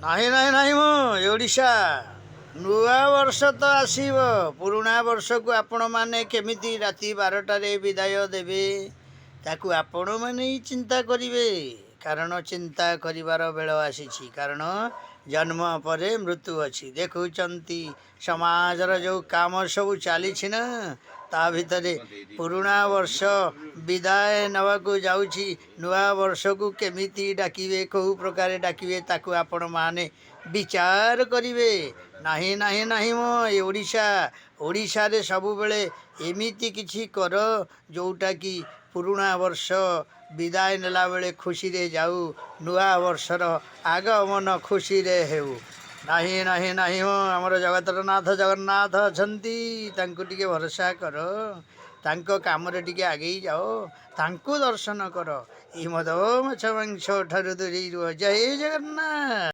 ନାହିଁ ନାହିଁ ନାହିଁ ମୁଁ ଓଡ଼ିଶା ନୂଆ ବର୍ଷ ତ ଆସିବ। ପୁରୁଣା ବର୍ଷକୁ ଆପଣମାନେ କେମିତି ରାତି 12ଟାରେ ବିଦାୟ ଦେବେ ତାକୁ ଆପଣମାନେ ହିଁ ଚିନ୍ତା କରିବେ। କାରଣ ଚିନ୍ତା କରିବାର ବେଳ ଆସିଛି। କାରଣ ଜନ୍ମ ପରେ ମୃତ୍ୟୁ ଅଛି। ଦେଖୁଛନ୍ତି ସମାଜର ଯେଉଁ କାମ ସବୁ ଚାଲିଛି ନା, ତା ଭିତରେ ପୁରୁଣା ବର୍ଷ ବିଦାୟ ନେବାକୁ ଯାଉଛି। ନୂଆ ବର୍ଷକୁ କେମିତି ଡାକିବେ, କେଉଁ ପ୍ରକାରେ ଡାକିବେ ତାକୁ ଆପଣମାନେ ବିଚାର କରିବେ। ନାହିଁ ନାହିଁ ନାହିଁ ମୋ ଓଡ଼ିଶାରେ ସବୁବେଳେ ଏମିତି କିଛି କର ଯେଉଁଟାକି ପୁରୁଣା ବର୍ଷ ବିଦାୟ ନେଲା ବେଳେ ଖୁସିରେ ଯାଉ, ନୂଆ ବର୍ଷର ଆଗମନ ଖୁସିରେ ହେଉ। ନାହିଁ ନାହିଁ ନାହିଁ ମୋ ଆମର ଜଗତର ନାଥ ଜଗନ୍ନାଥ ଅଛନ୍ତି, ତାଙ୍କୁ ଟିକେ ଭରସା କର, ତାଙ୍କ କାମରେ ଟିକେ ଆଗେଇ ଯାଅ, ତାଙ୍କୁ ଦର୍ଶନ କର। ଏଇ ମଦ ମାଛ ମାଂସ ଠାରୁ ଦୂରେଇ ରୁହ। ଜୟ ଜଗନ୍ନାଥ।